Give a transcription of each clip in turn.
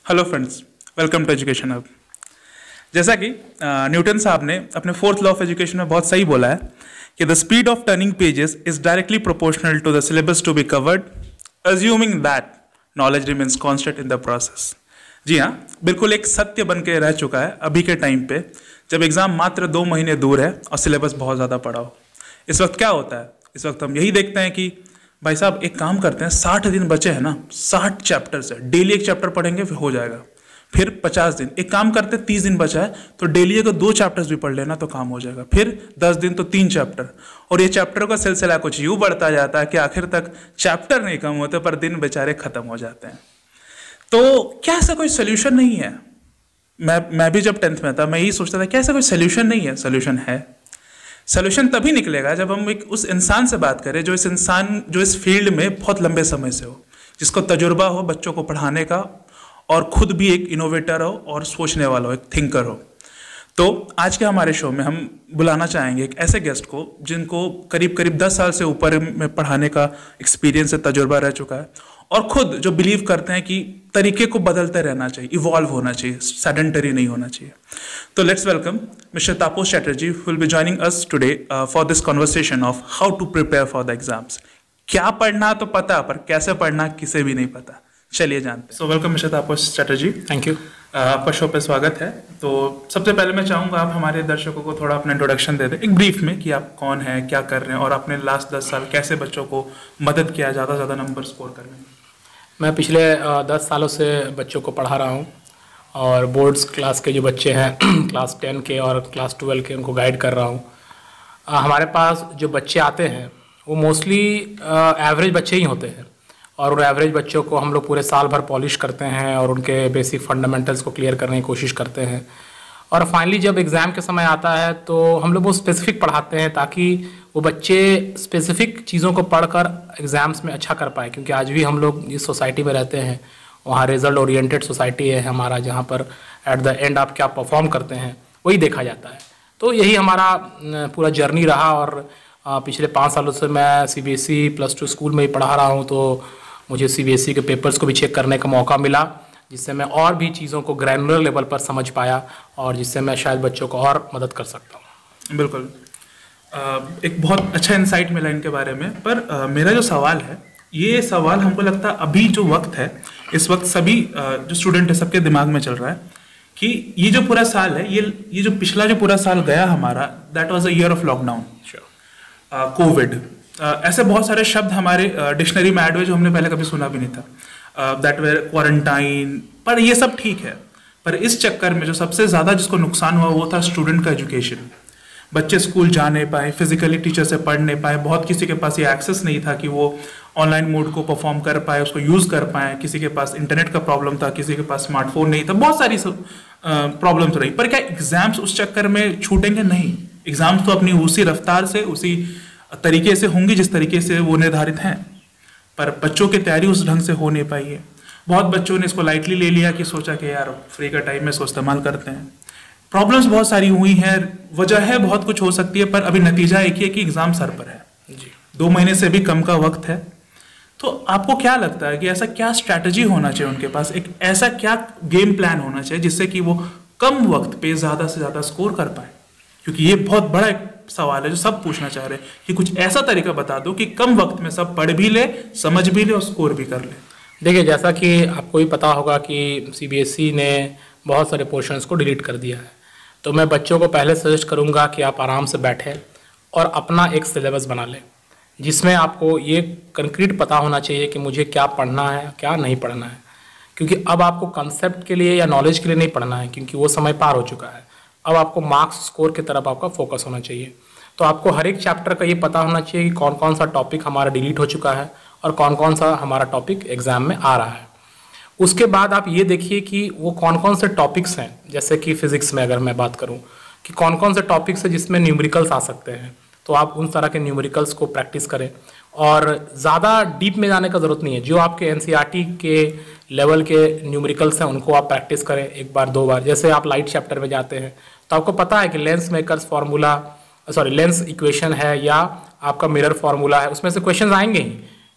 Hello friends, welcome to education hub. जैसा कि Newton साहब ने अपने फोर्थ लॉ ऑफ एजुकेशन में बहुत सही बोला है कि the speed of turning pages is directly proportional to the syllabus to be covered, assuming that knowledge remains constant in the process. जी हाँ, बिल्कुल एक सत्य बन के रह चुका है अभी के टाइम पे, जब एग्जाम मात्र 2 महीने दूर है और सिलेबस बहुत ज़्यादा पड़ा हो। इस वक्त क्या होता है? इस वक्त हम यही देखते हैं कि भाई साहब एक काम करते हैं, 60 दिन बचे हैं ना, 60 चैप्टर्स है, डेली एक चैप्टर पढ़ेंगे फिर हो जाएगा। फिर 50 दिन एक काम करते हैं, 30 दिन बचा है तो डेली अगर 2 चैप्टर्स भी पढ़ लेना तो काम हो जाएगा। फिर 10 दिन तो 3 चैप्टर, और ये चैप्टर का सिलसिला कुछ यूं बढ़ता जाता है कि आखिर तक चैप्टर नहीं कम होते पर दिन बेचारे खत्म हो जाते हैं। तो क्या ऐसा कोई सोल्यूशन नहीं है? मैं भी जब 10th में था मैं यही सोचता था क्या ऐसा कोई सोल्यूशन नहीं है? सोल्यूशन है। सोल्यूशन तभी निकलेगा जब हम एक उस इंसान से बात करें जो इस फील्ड में बहुत लंबे समय से हो, जिसको तजुर्बा हो बच्चों को पढ़ाने का, और खुद भी एक इनोवेटर हो और सोचने वाला हो, एक थिंकर हो। तो आज के हमारे शो में हम बुलाना चाहेंगे एक ऐसे गेस्ट को जिनको करीब करीब 10 साल से ऊपर में पढ़ाने का एक्सपीरियंस से तजुर्बा रह चुका है, और खुद जो बिलीव करते हैं कि तरीके को बदलते रहना चाहिए, इवॉल्व होना चाहिए, सेडेंटरी नहीं होना चाहिए। तो let's welcome mister Tapas Chatterjee, who will be joining us today for this conversation of how to prepare for the exams. क्या पढ़ना तो पता, पर कैसे पढ़ना किसे भी नहीं पता। चलिए जानते हैं। So welcome mister Tapas Chatterjee. Thank you. आपका शो पे स्वागत है। तो सबसे पहले मैं चाहूँगा आप हमारे दर्शकों को थोड़ा अपना इंट्रोडक्शन दे दें, एक ब्रीफ में, कि आप कौन हैं, क्या कर रहे हैं, और आपने लास्ट 10 साल कैसे बच्चों को मदद किया ज़्यादा से ज़्यादा नंबर स्कोर करने में। मैं पिछले 10 सालों से बच्चों को पढ़ा रहा हूँ, और बोर्ड्स क्लास के जो बच्चे हैं क्लास 10 के और क्लास 12 के, उनको गाइड कर रहा हूँ। हमारे पास जो बच्चे आते हैं वो मोस्टली एवरेज बच्चे ही होते हैं, और उन एवरेज बच्चों को हम लोग पूरे साल भर पॉलिश करते हैं और उनके बेसिक फंडामेंटल्स को क्लियर करने की कोशिश करते हैं। और फाइनली जब एग्ज़ाम के समय आता है तो हम लोग वो स्पेसिफिक पढ़ाते हैं ताकि वो बच्चे स्पेसिफिक चीज़ों को पढ़कर एग्ज़ाम्स में अच्छा कर पाए। क्योंकि आज भी हम लोग जिस सोसाइटी में रहते हैं वहाँ रिजल्ट ओरिएंटेड सोसाइटी है हमारा, जहाँ पर एट द एंड आप क्या परफॉर्म करते हैं वही देखा जाता है। तो यही हमारा पूरा जर्नी रहा, और पिछले 5 सालों से मैं CBSE +2 स्कूल में ही पढ़ा रहा हूँ। तो मुझे CBSE के पेपर्स को भी चेक करने का मौका मिला, जिससे मैं और भी चीज़ों को ग्रैनुलर लेवल पर समझ पाया, और जिससे मैं शायद बच्चों को और मदद कर सकता हूँ। बिल्कुल, एक बहुत अच्छा इंसाइट मिला इनके बारे में। पर मेरा जो सवाल है, ये सवाल हमको लगता है अभी जो वक्त है, इस वक्त सभी जो स्टूडेंट है सबके दिमाग में चल रहा है कि ये जो पूरा साल है, ये जो पिछला जो पूरा साल गया हमारा, that was a year of lockdown, Covid. ऐसे बहुत सारे शब्द हमारे डिक्शनरी में ऐड हुए जो हमने पहले कभी सुना भी नहीं था, दैट वेयर क्वारंटाइन। पर ये सब ठीक है, पर इस चक्कर में जो सबसे ज़्यादा जिसको नुकसान हुआ वो था स्टूडेंट का एजुकेशन। बच्चे स्कूल जा नहीं पाए, फिजिकली टीचर से पढ़ नहीं पाए, बहुत किसी के पास ये एक्सेस नहीं था कि वो ऑनलाइन मोड को परफॉर्म कर पाए, उसको यूज़ कर पाए। किसी के पास इंटरनेट का प्रॉब्लम था, किसी के पास स्मार्टफोन नहीं था, बहुत सारी प्रॉब्लम्स रही। पर क्या एग्जाम्स उस चक्कर में छूटेंगे? नहीं, एग्जाम्स तो अपनी उसी रफ्तार से, उसी तरीके से होंगी जिस तरीके से वो निर्धारित हैं, पर बच्चों की तैयारी उस ढंग से हो नहीं पाई है। बहुत बच्चों ने इसको लाइटली ले लिया कि सोचा कि यार फ्री का टाइम में इसको इस्तेमाल करते हैं। प्रॉब्लम्स बहुत सारी हुई हैं, वजह है बहुत कुछ हो सकती है, पर अभी नतीजा एक ही है कि एग्जाम सर पर है जी। 2 महीने से भी कम का वक्त है। तो आपको क्या लगता है कि ऐसा क्या स्ट्रैटेजी होना चाहिए उनके पास, एक ऐसा क्या गेम प्लान होना चाहिए जिससे कि वो कम वक्त पे ज़्यादा से ज़्यादा स्कोर कर पाए? क्योंकि ये बहुत बड़ा एक सवाल है जो सब पूछना चाह रहे हैं कि कुछ ऐसा तरीका बता दो कि कम वक्त में सब पढ़ भी ले, समझ भी ले और स्कोर भी कर ले। देखिए, जैसा कि आपको भी पता होगा कि CBSE ने बहुत सारे पोर्शंस को डिलीट कर दिया है। तो मैं बच्चों को पहले सजेस्ट करूंगा कि आप आराम से बैठें और अपना एक सिलेबस बना लें, जिसमें आपको ये कंक्रीट पता होना चाहिए कि मुझे क्या पढ़ना है, क्या नहीं पढ़ना है। क्योंकि अब आपको कंसेप्ट के लिए या नॉलेज के लिए नहीं पढ़ना है, क्योंकि वो समय पार हो चुका है। अब आपको मार्क्स स्कोर की तरफ आपका फोकस होना चाहिए। तो आपको हर एक चैप्टर का ये पता होना चाहिए कि कौन कौन सा टॉपिक हमारा डिलीट हो चुका है और कौन कौन सा हमारा टॉपिक एग्जाम में आ रहा है। उसके बाद आप ये देखिए कि वो कौन कौन से टॉपिक्स हैं, जैसे कि फिजिक्स में अगर मैं बात करूं कि कौन कौन से टॉपिक्स हैं जिसमें न्यूमेरिकल्स आ सकते हैं, तो आप उन तरह के न्यूमेरिकल्स को प्रैक्टिस करें। और ज़्यादा डीप में जाने का ज़रूरत नहीं है, जो आपके NCERT के लेवल के न्यूमेरिकल्स हैं उनको आप प्रैक्टिस करें 1 बार 2 बार। जैसे आप लाइट चैप्टर में जाते हैं तो आपको पता है कि लेंस इक्वेशन है या आपका मिरर फार्मूला है, उसमें से क्वेश्चंस आएंगे ही।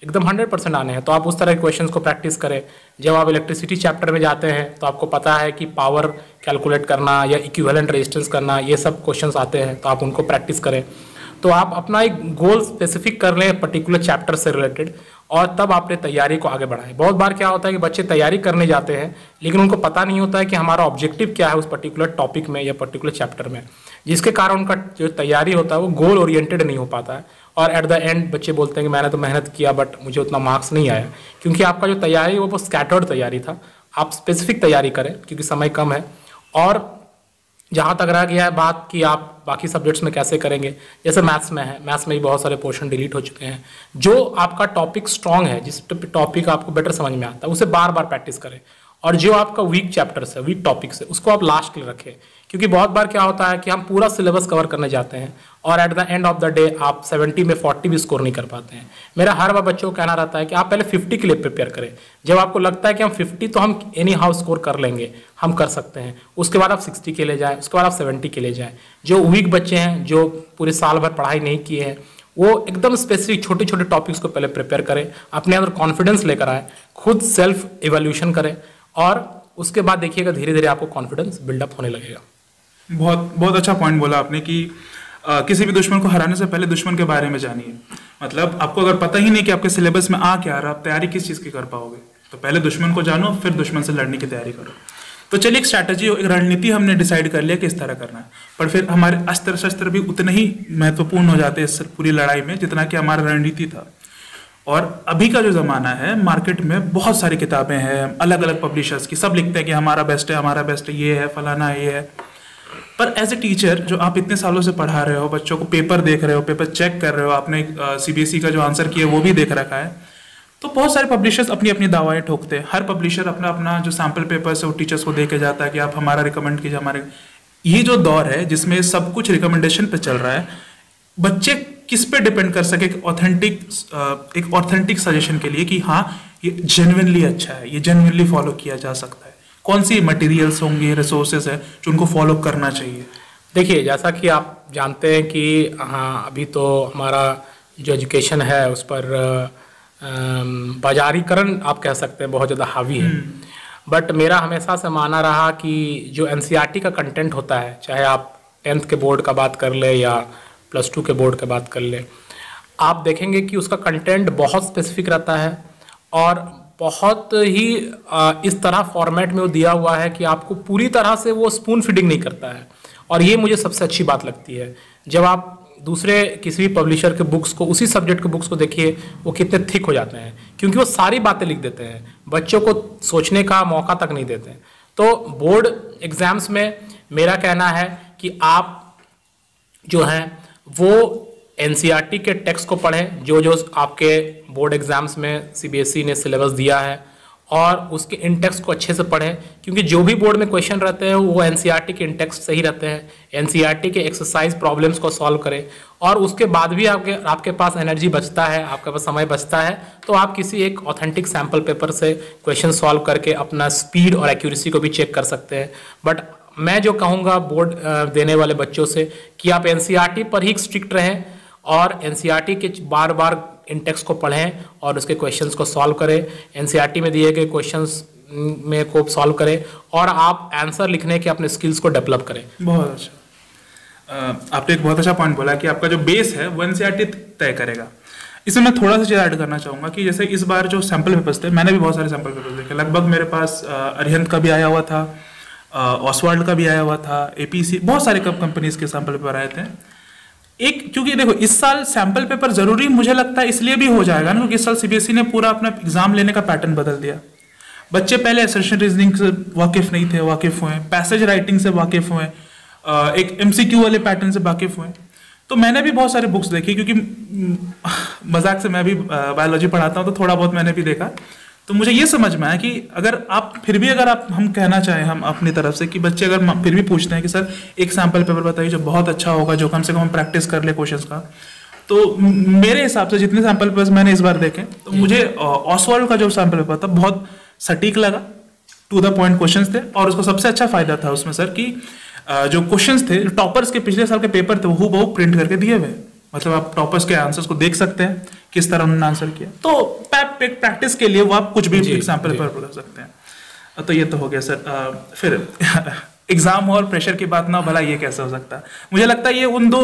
एकदम 100% आने हैं, तो आप उस तरह के क्वेश्चंस को प्रैक्टिस करें। जब आप इलेक्ट्रिसिटी चैप्टर में जाते हैं तो आपको पता है कि पावर कैलकुलेट करना या इक्विवेलेंट रेजिस्टेंस करना, ये सब क्वेश्चंस आते हैं, तो आप उनको प्रैक्टिस करें। तो आप अपना एक गोल स्पेसिफिक कर लें पर्टिकुलर चैप्टर से रिलेटेड, और तब आपने तैयारी को आगे बढ़ाएं। बहुत बार क्या होता है कि बच्चे तैयारी करने जाते हैं लेकिन उनको पता नहीं होता है कि हमारा ऑब्जेक्टिव क्या है उस पर्टिकुलर टॉपिक में या पर्टिकुलर चैप्टर में, जिसके कारण उनका जो तैयारी होता है वो गोल ओरिएंटेड नहीं हो पाता है, और एट द एंड बच्चे बोलते हैं कि मैंने तो मेहनत किया बट मुझे उतना मार्क्स नहीं आया, क्योंकि आपका जो तैयारी है वो स्कैटर्ड तैयारी था। आप स्पेसिफिक तैयारी करें क्योंकि समय कम है। और जहाँ तक रह गया है बात कि आप बाकी सब्जेक्ट्स में कैसे करेंगे, जैसे मैथ्स में है, मैथ्स में भी बहुत सारे पोर्शन डिलीट हो चुके हैं। जो आपका टॉपिक स्ट्रांग है, जिस टॉपिक आपको बेटर समझ में आता है, उसे बार बार प्रैक्टिस करें। और जो आपका वीक चैप्टर्स है, वीक टॉपिक्स है, उसको आप लास्ट के लिए रखें, क्योंकि बहुत बार क्या होता है कि हम पूरा सिलेबस कवर करने जाते हैं और at the end of the day आप 70 में 40 भी स्कोर नहीं कर पाते हैं। मेरा हर बार बच्चों को कहना रहता है कि आप पहले 50 के लिए प्रिपेयर करें। जब आपको लगता है कि हम 50 तो हम एनी हाउ स्कोर कर लेंगे, हम कर सकते हैं, उसके बाद आप 60 के लिए जाएँ, उसके बाद आप 70 के लिए जाएँ। जो वीक बच्चे हैं, जो पूरे साल भर पढ़ाई नहीं किए हैं, वो एकदम स्पेसिफिक छोटे छोटे टॉपिक्स को पहले प्रिपेयर करें, अपने अंदर कॉन्फिडेंस लेकर आए, खुद सेल्फ इवैल्यूएशन करें, और उसके बाद देखिएगा धीरे धीरे आपको कॉन्फिडेंस बिल्डअप होने लगेगा। बहुत बहुत अच्छा पॉइंट बोला आपने कि किसी भी दुश्मन को हराने से पहले दुश्मन के बारे में जानिए। मतलब आपको अगर पता ही नहीं कि आपके सिलेबस में आ क्या रहा, आप तैयारी किस चीज़ की कर पाओगे, तो पहले दुश्मन को जानो, फिर दुश्मन से लड़ने की तैयारी करो। तो चलिए एक स्ट्रैटेजी, एक रणनीति हमने डिसाइड कर लिया कि इस तरह करना है, पर फिर हमारे अस्त्र शस्त्र भी उतने ही महत्वपूर्ण हो जाते हैं इस पूरी लड़ाई में जितना कि हमारा रणनीति था। और अभी का जो ज़माना है, मार्केट में बहुत सारी किताबें हैं अलग अलग पब्लिशर्स की, सब लिखते हैं कि हमारा बेस्ट है, हमारा बेस्ट है, ये है, फलाना ये है। पर एज ए टीचर जो आप इतने सालों से पढ़ा रहे हो, बच्चों को पेपर देख रहे हो, पेपर चेक कर रहे हो, आपने सीबीएसई का जो आंसर किया वो भी देख रखा है, तो बहुत सारे पब्लिशर्स अपनी अपनी दावाएं ठोकते हैं। हर पब्लिशर अपना अपना जो सैम्पल पेपर्स है वो टीचर्स को दे के जाता है कि आप हमारा रिकमेंड कीजिए, हमारे। ये जो दौर है जिसमें सब कुछ रिकमेंडेशन पे चल रहा है, बच्चे किस पे डिपेंड कर सके एक ऑथेंटिक सजेशन के लिए कि हाँ ये जेन्युइनली अच्छा है, ये जेन्युइनली फॉलो किया जा सकता है? कौन सी मटेरियल्स होंगे, रिसोर्सेज है जो उनको फॉलो करना चाहिए? देखिए, जैसा कि आप जानते हैं कि हाँ अभी तो हमारा जो एजुकेशन है उस पर बाजारीकरण आप कह सकते हैं बहुत ज़्यादा हावी है। बट मेरा हमेशा से माना रहा कि जो एनसीईआरटी का कंटेंट होता है, चाहे आप 10th के बोर्ड का बात कर ले या +2 के बोर्ड का बात कर ले, आप देखेंगे कि उसका कंटेंट बहुत स्पेसिफिक रहता है और बहुत ही इस तरह फॉर्मेट में वो दिया हुआ है कि आपको पूरी तरह से वो स्पून फीडिंग नहीं करता है। और ये मुझे सबसे अच्छी बात लगती है। जब आप दूसरे किसी भी पब्लिशर के बुक्स को, उसी सब्जेक्ट के बुक्स को देखिए, वो कितने थिक हो जाते हैं, क्योंकि वो सारी बातें लिख देते हैं, बच्चों को सोचने का मौका तक नहीं देते हैं। तो बोर्ड एग्जाम्स में मेरा कहना है कि आप जो हैं वो एनसीईआरटी के टेक्स्ट को पढ़ें, जो जो आपके बोर्ड एग्जाम्स में सीबीएसई ने सिलेबस दिया है, और उसके इंटेक्स्ट को अच्छे से पढ़ें, क्योंकि जो भी बोर्ड में क्वेश्चन रहते हैं वो एनसीईआरटी के इंटेक्स्ट से ही रहते हैं। एनसीईआरटी के एक्सरसाइज प्रॉब्लम्स को सॉल्व करें, और उसके बाद भी आपके पास एनर्जी बचता है, आपके पास समय बचता है, तो आप किसी एक ऑथेंटिक सैम्पल पेपर से क्वेश्चन सॉल्व करके अपना स्पीड और एक्यूरेसी को भी चेक कर सकते हैं। बट मैं जो कहूँगा बोर्ड देने वाले बच्चों से कि आप एनसीईआरटी पर ही स्ट्रिक्ट रहें और एनसीईआरटी के बार बार इंटेक्स्ट को पढ़ें और उसके क्वेश्चंस को सॉल्व करें, एनसीईआरटी में दिए गए क्वेश्चंस में को सॉल्व करें, और आप आंसर लिखने के अपने स्किल्स को डेवलप करें। बहुत अच्छा, आपने एक बहुत अच्छा पॉइंट बोला कि आपका जो बेस है वो एनसीईआरटी तय करेगा। इसमें मैं थोड़ा सा चीज़ ऐड करना चाहूँगा कि जैसे इस बार जो सैम्पल पेपर्स थे, मैंने भी बहुत सारे सैम्पल पेपर्स देखे, लगभग मेरे पास अरिहंत का भी आया हुआ था, ऑसवाल्ड का भी आया हुआ था, एपीसी, बहुत सारे कंपनीज के सैम्पल पेपर आए थे। क्योंकि देखो इस साल सैम्पल पेपर जरूरी मुझे लगता है इसलिए भी हो जाएगा ना, क्योंकि इस साल सीबीएसई ने पूरा अपना एग्जाम लेने का पैटर्न बदल दिया। बच्चे पहले असर्शन रीजनिंग से वाकिफ नहीं थे, वाकिफ हुए, पैसेज राइटिंग से वाकिफ हुए, एक एमसीक्यू वाले पैटर्न से वाकिफ हुए। तो मैंने भी बहुत सारे बुक्स देखी, क्योंकि मजाक से मैं भी बायोलॉजी पढ़ाता हूँ, तो थोड़ा बहुत मैंने भी देखा। तो मुझे ये समझ में आया कि अगर हम कहना चाहें हम अपनी तरफ से कि बच्चे अगर फिर भी पूछते हैं कि सर एक सैम्पल पेपर बताइए जो बहुत अच्छा होगा, जो कम से कम हम प्रैक्टिस कर ले क्वेश्चंस का, तो मेरे हिसाब से जितने सैम्पल पेपर्स मैंने इस बार देखे, तो मुझे ऑसवाल्ड का जो सैम्पल पेपर था बहुत सटीक लगा, टू द पॉइंट क्वेश्चंस थे। और उसको सबसे अच्छा फायदा था उसमें सर कि जो क्वेश्चंस थे, टॉपर्स के पिछले साल के पेपर थे, वो हूबहू प्रिंट करके दिए हुए। मतलब आप टॉपर्स के आंसर्स को देख सकते हैं, किस तरह उन्होंने आंसर किया। तो प्रैक्टिस के लिए वो आप कुछ भी एग्जाम्पल पर कर सकते हैं। तो ये तो हो गया सर। फिर एग्जाम और प्रेशर की बात ना, भला ये कैसे हो सकता है? मुझे लगता है ये उन दो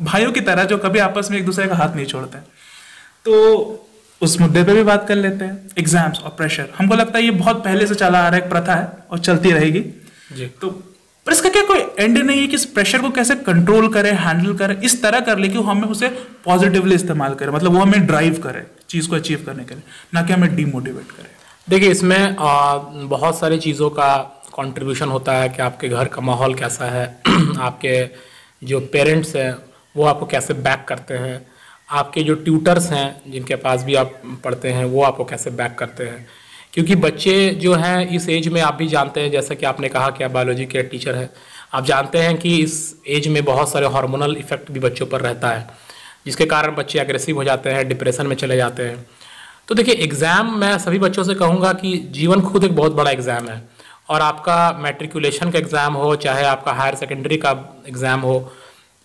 भाइयों की तरह जो कभी आपस में एक दूसरे का हाथ नहीं छोड़ते। तो उस मुद्दे पे भी बात कर लेते हैं, एग्जाम्स और प्रेशर। हमको लगता है ये बहुत पहले से चला आ रहा है, एक प्रथा है और चलती रहेगी जी। तो पर इसका क्या कोई एंड नहीं है कि इस प्रेशर को कैसे कंट्रोल करें, हैंडल करें, इस तरह कर ले कि हमें उसे पॉजिटिवली इस्तेमाल करें, मतलब वो हमें ड्राइव करे चीज को अचीव करने के लिए, ना कि हमें डीमोटिवेट करे। देखिए, इसमें बहुत सारी चीज़ों का कंट्रीब्यूशन होता है कि आपके घर का माहौल कैसा है, आपके जो पेरेंट्स हैं वो आपको कैसे बैक करते हैं, आपके जो ट्यूटर्स हैं जिनके पास भी आप पढ़ते हैं वो आपको कैसे बैक करते हैं। क्योंकि बच्चे जो हैं इस एज में, आप भी जानते हैं, जैसा कि आपने कहा कि आप बायोलॉजी के टीचर हैं, आप जानते हैं कि इस एज में बहुत सारे हार्मोनल इफेक्ट भी बच्चों पर रहता है, जिसके कारण बच्चे एग्रेसिव हो जाते हैं, डिप्रेशन में चले जाते हैं। तो देखिए, एग्ज़ाम मैं सभी बच्चों से कहूँगा कि जीवन खुद एक बहुत बड़ा एग्ज़ाम है, और आपका मैट्रिकुलेशन का एग्ज़ाम हो, चाहे आपका हायर सेकेंडरी का एग्ज़ाम हो,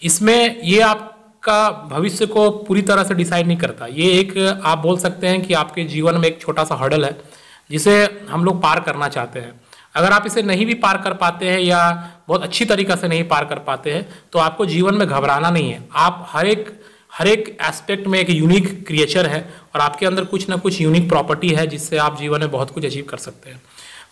इसमें ये आपका भविष्य को पूरी तरह से डिसाइड नहीं करता। ये एक, आप बोल सकते हैं कि आपके जीवन में एक छोटा सा हर्डल है जिसे हम लोग पार करना चाहते हैं। अगर आप इसे नहीं भी पार कर पाते हैं या बहुत अच्छी तरीक़ा से नहीं पार कर पाते हैं, तो आपको जीवन में घबराना नहीं है। आप हर एक एस्पेक्ट में एक यूनिक क्रिएचर है, और आपके अंदर कुछ ना कुछ यूनिक प्रॉपर्टी है जिससे आप जीवन में बहुत कुछ अचीव कर सकते हैं।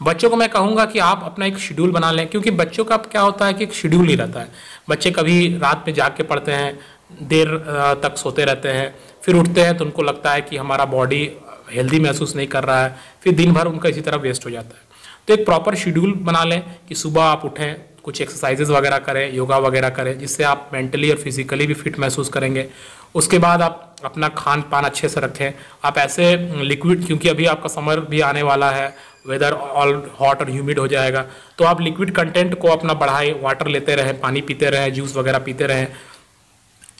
बच्चों को मैं कहूँगा कि आप अपना एक शेड्यूल बना लें, क्योंकि बच्चों का क्या होता है कि एक शेड्यूल नहीं रहता है। बच्चे कभी रात में जाग के पढ़ते हैं, देर तक सोते रहते हैं, फिर उठते हैं तो उनको लगता है कि हमारा बॉडी हेल्दी महसूस नहीं कर रहा है, फिर दिन भर उनका इसी तरह वेस्ट हो जाता है। तो एक प्रॉपर शेड्यूल बना लें कि सुबह आप उठें, कुछ एक्सरसाइजेज वगैरह करें, योगा वगैरह करें, जिससे आप मेंटली और फिजिकली भी फिट महसूस करेंगे। उसके बाद आप अपना खान पान अच्छे से रखें। आप ऐसे लिक्विड, क्योंकि अभी आपका समर भी आने वाला है, वेदर ऑल हॉट और ह्यूमिड हो जाएगा, तो आप लिक्विड कंटेंट को अपना बढ़ाएं, वाटर लेते रहें, पानी पीते रहें, जूस वगैरह पीते रहें,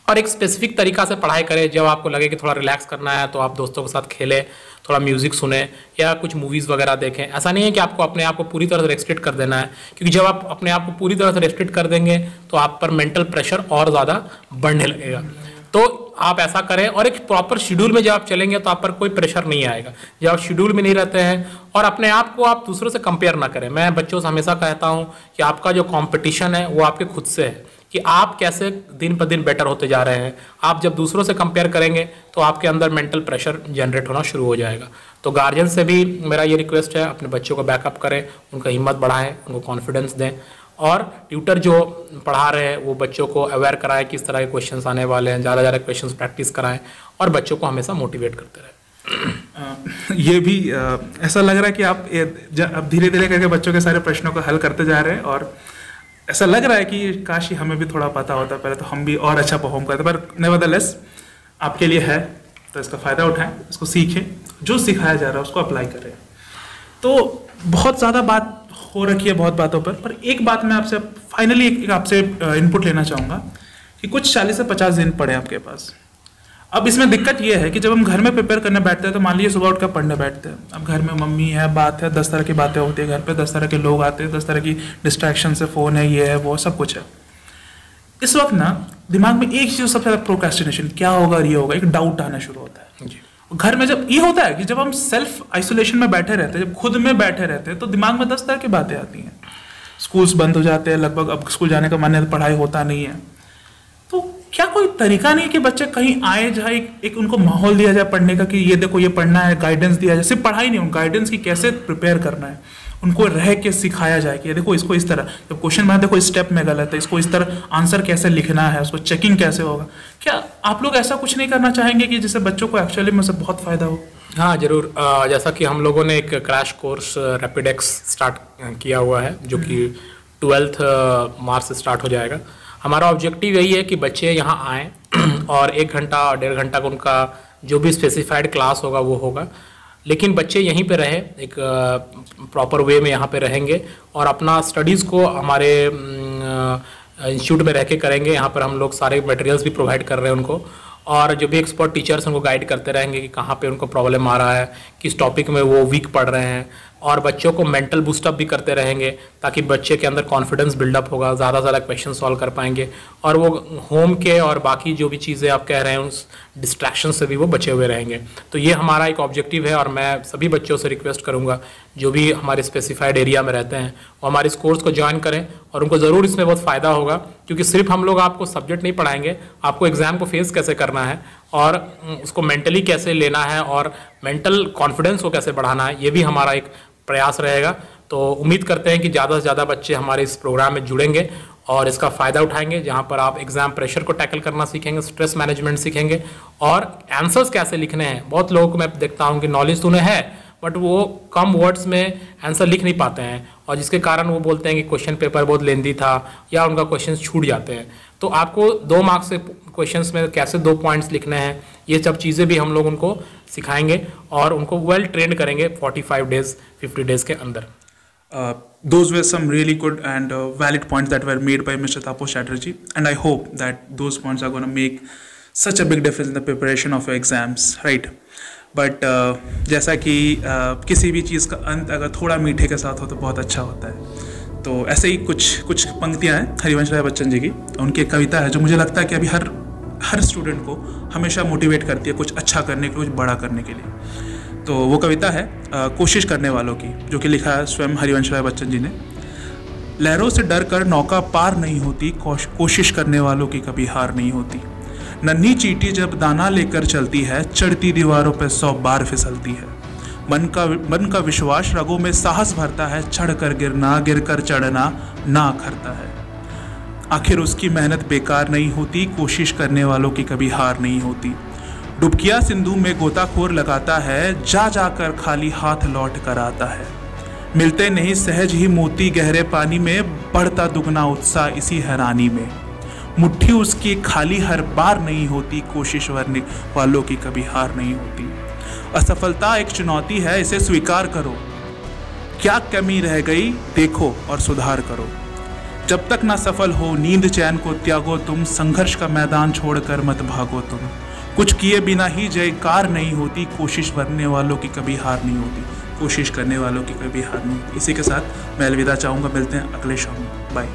और एक स्पेसिफिक तरीका से पढ़ाई करें। जब आपको लगे कि थोड़ा रिलैक्स करना है तो आप दोस्तों के साथ खेलें, थोड़ा म्यूज़िक सुने या कुछ मूवीज़ वगैरह देखें। ऐसा नहीं है कि आपको अपने आप को पूरी तरह से रेस्ट्रिक्ट कर देना है, क्योंकि जब आप अपने आप को पूरी तरह से रेस्ट्रिक्ट कर देंगे तो आप पर मेंटल प्रेशर और ज़्यादा बढ़ने लगेगा। तो आप ऐसा करें, और एक प्रॉपर शेड्यूल में जब आप चलेंगे तो आप पर कोई प्रेशर नहीं आएगा। जब आप शेड्यूल में नहीं रहते हैं, और अपने आप को आप दूसरों से कंपेयर ना करें। मैं बच्चों से हमेशा कहता हूँ कि आपका जो कंपटीशन है वो आपके खुद से है, कि आप कैसे दिन पर दिन बेटर होते जा रहे हैं। आप जब दूसरों से कंपेयर करेंगे तो आपके अंदर मेंटल प्रेशर जनरेट होना शुरू हो जाएगा। तो गार्जियन से भी मेरा ये रिक्वेस्ट है, अपने बच्चों को बैकअप करें, उनका हिम्मत बढ़ाएं, उनको कॉन्फिडेंस दें, और ट्यूटर जो पढ़ा रहे हैं वो बच्चों को अवेयर कराएं किस तरह के क्वेश्चंस आने वाले हैं, ज़्यादा ज़्यादा क्वेश्चंस प्रैक्टिस कराएं, और बच्चों को हमेशा मोटिवेट करते रहें। ये भी ऐसा लग रहा है कि आप धीरे धीरे करके बच्चों के सारे प्रश्नों को हल करते जा रहे हैं, और ऐसा लग रहा है कि काश ही हमें भी थोड़ा पता होता पहले, तो हम भी और अच्छा परफॉर्म करते। पर नेवरदलेस आपके लिए है तो इसका फ़ायदा उठाएं, इसको सीखें, जो सिखाया जा रहा है उसको अप्लाई करें। तो बहुत ज़्यादा बात हो रखी है, बहुत बातों पर एक बात मैं आपसे फाइनली एक आपसे इनपुट लेना चाहूँगा कि कुछ 40 से 50 दिन पड़े आपके पास। अब इसमें दिक्कत ये है कि जब हम घर में प्रिपेयर करने बैठते हैं, तो मान लीजिए सुबह उठकर पढ़ने बैठते हैं, अब घर में मम्मी है, बात है, 10 तरह की बातें होती है घर पे, 10 तरह के लोग आते हैं, 10 तरह की डिस्ट्रैक्शन से, फ़ोन है, ये है, वो सब कुछ है। इस वक्त ना दिमाग में एक चीज़ सबसे ज़्यादा प्रोक्रेस्टिनेशन, क्या होगा और ये होगा, एक डाउट आना शुरू होता है जी। घर में जब ये होता है कि जब हम सेल्फ आइसोलेशन में बैठे रहते हैं, जब खुद में बैठे रहते हैं, तो दिमाग में 10 तरह की बातें आती हैं। स्कूल्स बंद हो जाते हैं लगभग, अब स्कूल जाने का मन है, पढ़ाई होता नहीं है। तो क्या कोई तरीका नहीं है कि बच्चे कहीं आए जहाँ एक उनको माहौल दिया जाए पढ़ने का, कि ये देखो ये पढ़ना है, गाइडेंस दिया जाए, सिर्फ पढ़ाई नहीं, गाइडेंस की कैसे प्रिपेयर करना है, उनको रह के सिखाया जाए कि ये देखो इसको इस तरह, जब क्वेश्चन बना देखो इस स्टेप में गलत है, इसको इस तरह आंसर कैसे लिखना है, उसको चेकिंग कैसे होगा। क्या आप लोग ऐसा कुछ नहीं करना चाहेंगे कि जिससे बच्चों को एक्चुअली में से बहुत फ़ायदा हो? हाँ ज़रूर। जैसा कि हम लोगों ने एक क्रैश कोर्स रैपिडेक्स स्टार्ट किया हुआ है, जो कि 12 मार्च से स्टार्ट हो जाएगा। हमारा ऑब्जेक्टिव यही है कि बच्चे यहाँ आएँ और 1 घंटा और 1.5 घंटा का उनका जो भी स्पेसिफाइड क्लास होगा वो होगा, लेकिन बच्चे यहीं पे रहे, एक प्रॉपर वे में यहाँ पे रहेंगे और अपना स्टडीज़ को हमारे इंस्टीट्यूट में रह के करेंगे। यहाँ पर हम लोग सारे मटेरियल्स भी प्रोवाइड कर रहे हैं उनको, और जो भी एक्सपर्ट टीचर्स उनको गाइड करते रहेंगे कि कहाँ पे उनको प्रॉब्लम आ रहा है, किस टॉपिक में वो वीक पढ़ रहे हैं, और बच्चों को मेंटल बूस्टअप भी करते रहेंगे ताकि बच्चे के अंदर कॉन्फिडेंस बिल्डअप होगा, ज़्यादा से ज़्यादा क्वेश्चन सॉल्व कर पाएंगे और वो होम के और बाकी जो भी चीज़ें आप कह रहे हैं उस डिस्ट्रैक्शन से भी वो बचे हुए रहेंगे। तो ये हमारा एक ऑब्जेक्टिव है और मैं सभी बच्चों से रिक्वेस्ट करूँगा जो भी हमारे स्पेसिफाइड एरिया में रहते हैं वो हमारे इस कोर्स को ज्वाइन करें और उनको ज़रूर इसमें बहुत फ़ायदा होगा, क्योंकि सिर्फ हम लोग आपको सब्जेक्ट नहीं पढ़ाएंगे, आपको एग्ज़ाम को फेस कैसे करना है और उसको मेंटली कैसे लेना है और मेंटल कॉन्फिडेंस को कैसे बढ़ाना है, ये भी हमारा एक प्रयास रहेगा। तो उम्मीद करते हैं कि ज़्यादा से ज़्यादा बच्चे हमारे इस प्रोग्राम में जुड़ेंगे और इसका फ़ायदा उठाएंगे, जहाँ पर आप एग्ज़ाम प्रेशर को टैकल करना सीखेंगे, स्ट्रेस मैनेजमेंट सीखेंगे और आंसर्स कैसे लिखने हैं। बहुत लोगों को मैं देखता हूँ कि नॉलेज तो उन्हें है बट वो कम वर्ड्स में आंसर लिख नहीं पाते हैं और जिसके कारण वो बोलते हैं कि क्वेश्चन पेपर बहुत लेंदी था या उनका क्वेश्चन छूट जाते हैं। तो आपको 2 मार्क्स से क्वेश्चंस में कैसे 2 पॉइंट्स लिखने हैं, ये सब चीज़ें भी हम लोग उनको सिखाएंगे और उनको वेल ट्रेंड करेंगे 45 डेज 50 डेज के अंदर। Those were some really good and valid points that were made by Mr. Taposh Chatterjee, and I hope that those points are going to make such a big difference in the preparation of your exams, right? But जैसा कि किसी भी चीज़ का अंत अगर थोड़ा मीठे के साथ हो तो बहुत अच्छा होता है। तो ऐसे ही कुछ पंक्तियाँ हैं हरिवंश राय बच्चन जी की, उनकी एक कविता है जो मुझे लगता है कि अभी हर स्टूडेंट को हमेशा मोटिवेट करती है कुछ अच्छा करने के लिए, कुछ बड़ा करने के लिए। तो वो कविता है कोशिश करने वालों की, जो कि लिखा है स्वयं हरिवंश राय बच्चन जी ने। लहरों से डर कर नौका पार नहीं होती, कोशिश करने वालों की कभी हार नहीं होती। नन्ही चींटी जब दाना लेकर चलती है, चढ़ती दीवारों पर 100 बार फिसलती है। मन का विश्वास रगों में साहस भरता है, चढ़ कर गिरना गिर कर चढ़ना ना अखरता है। आखिर उसकी मेहनत बेकार नहीं होती, कोशिश करने वालों की कभी हार नहीं होती। डुबकिया सिंधु में गोताखोर लगाता है, जा जाकर खाली हाथ लौट कर आता है। मिलते नहीं सहज ही मोती गहरे पानी में, बढ़ता दुगना उत्साह इसी हैरानी में। मुट्ठी उसकी खाली हर बार नहीं होती, कोशिश करने वालों की कभी हार नहीं होती। असफलता एक चुनौती है, इसे स्वीकार करो। क्या कमी रह गई देखो और सुधार करो। जब तक ना सफल हो नींद चैन को त्यागो तुम, संघर्ष का मैदान छोड़कर मत भागो तुम। कुछ किए बिना ही जयकार नहीं होती, कोशिश करने वालों की कभी हार नहीं होती, कोशिश करने वालों की कभी हार नहीं होती। इसी के साथ मैं अलविदा चाहूँगा, मिलते हैं अगले शो में, बाय।